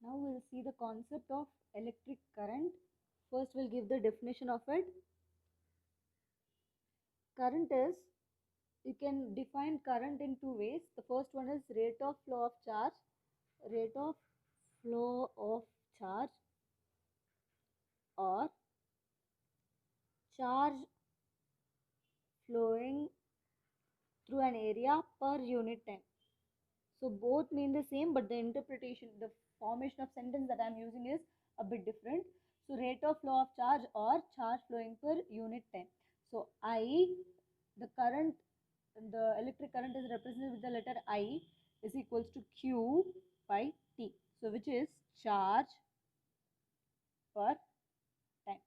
Now we'll see the concept of electric current. First we'll give the definition of it. Current is, you can define current in two ways. The first one is rate of flow of charge. Rate of flow of charge or charge flowing through an area per unit time. So both mean the same, but the interpretation, the formation of sentence that I am using is a bit different. So rate of flow of charge or charge flowing per unit time. So I, the current, the electric current is represented with the letter I is equals to Q by T. So which is charge per time.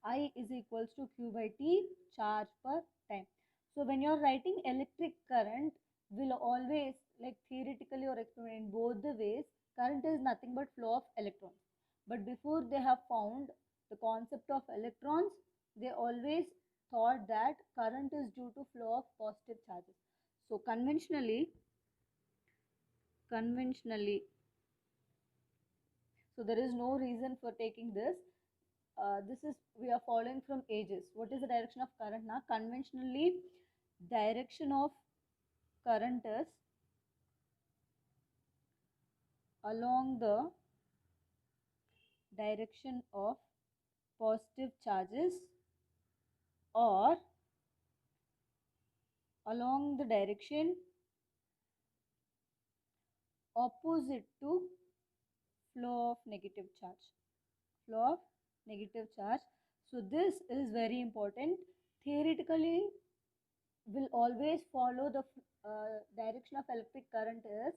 I is equals to Q by T, charge per time. So when you are writing electric current, will always, like theoretically or experimentally, in both the ways, current is nothing but flow of electrons. But before they have found the concept of electrons, they always thought that current is due to flow of positive charges. So conventionally, so there is no reason for taking this. This is, we are following from ages. What is the direction of current now? Conventionally, direction of current is along the direction of positive charges or along the direction opposite to flow of negative charge. Flow of negative charge. So this is very important. Theoretically, will always follow the direction of electric current is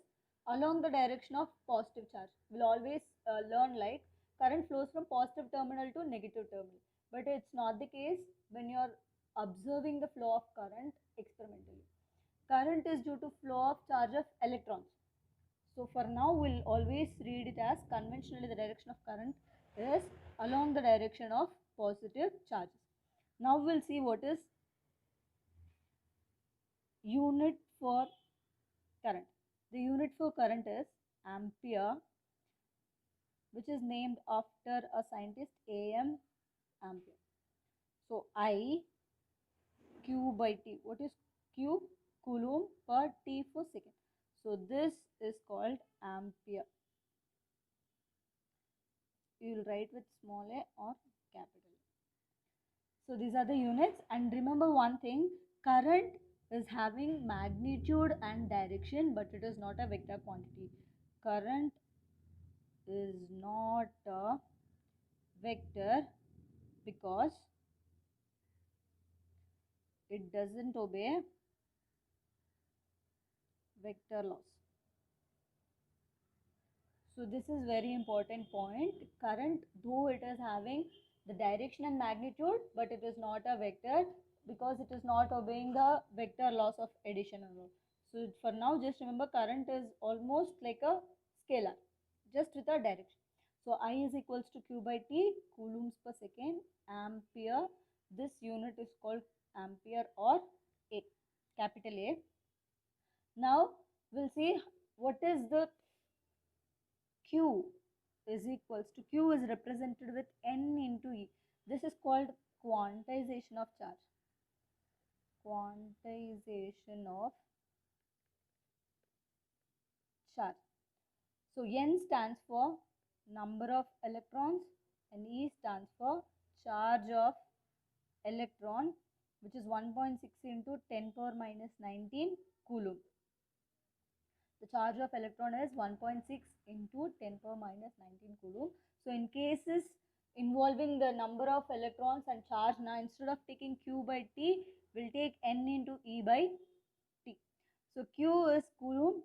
along the direction of positive charge. We'll always learn like current flows from positive terminal to negative terminal. But it's not the case when you're observing the flow of current experimentally. Current is due to flow of charge of electrons. So for now, we'll always read it as conventionally the direction of current is along the direction of positive charges. Now we'll see what is unit for current. The unit for current is ampere, which is named after a scientist, A.M. Ampere. So I, Q by T. What is Q? Coulomb per T for second. So this is called ampere. You will write with small a or capital A. So these are the units, and remember one thing, current is having magnitude and direction, but it is not a vector quantity. Current is not a vector because it doesn't obey vector laws. So this is very important point. Current, though it is having the direction and magnitude, but it is not a vector because it is not obeying the vector laws of addition and all. So for now, just remember current is almost like a scalar, just with a direction. So I is equals to Q by T, coulombs per second, ampere. This unit is called ampere or A, capital A. Now we'll see what is the Q is equals to, Q is represented with N into E. This is called quantization of charge. Quantization of charge. So N stands for number of electrons and E stands for charge of electron, which is 1.6 into 10 power minus 19 coulomb. The charge of electron is 1.6 into 10 power minus 19 coulomb. So in cases involving the number of electrons and charge, now instead of taking Q by T, we'll take N into E by T. So Q is coulomb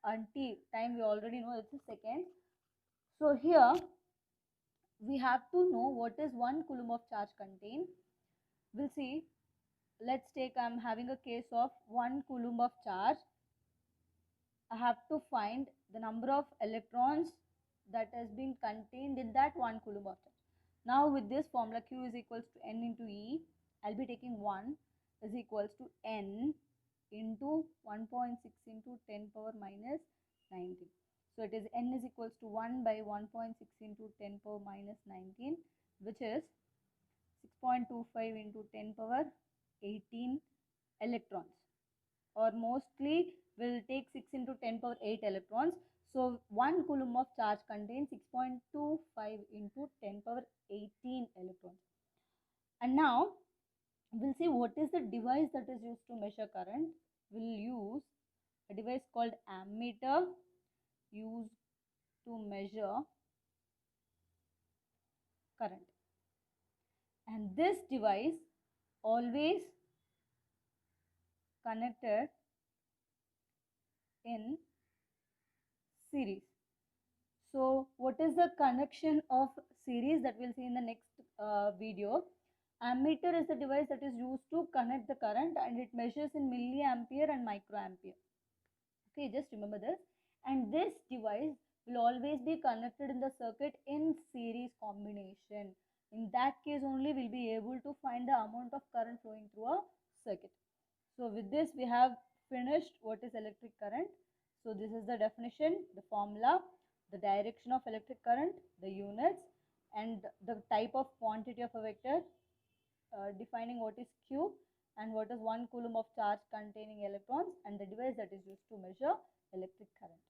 and T, time we already know, it's a second. So here we have to know what is 1 coulomb of charge contain. We'll see. Let's take, I'm having a case of 1 coulomb of charge. I have to find the number of electrons that has been contained in that 1 coulomb of charge. Now with this formula, Q is equals to N into E, I'll be taking 1 is equals to N into 1.6 into 10 power minus 19. So it is n is equals to 1 by 1.6 into 10 power minus 19, which is 6.25 into 10 power 18 electrons, or mostly will take 6 into 10 power 8 electrons. So 1 coulomb of charge contains 6.25 into 10 power 18 electrons. And now we'll see what is the device that is used to measure current. We'll use a device called ammeter, used to measure current. And this device always connected in series. So what is the connection of series that we'll see in the next video. Ammeter is the device that is used to connect the current, and it measures in milliampere and microampere. Okay, just remember this. And this device will always be connected in the circuit in series combination. In that case only we'll be able to find the amount of current flowing through a circuit. So with this we have finished what is electric current. So this is the definition, the formula, the direction of electric current, the units, and the type of quantity of a vector, defining what is Q and what is 1 coulomb of charge containing electrons, and the device that is used to measure electric current.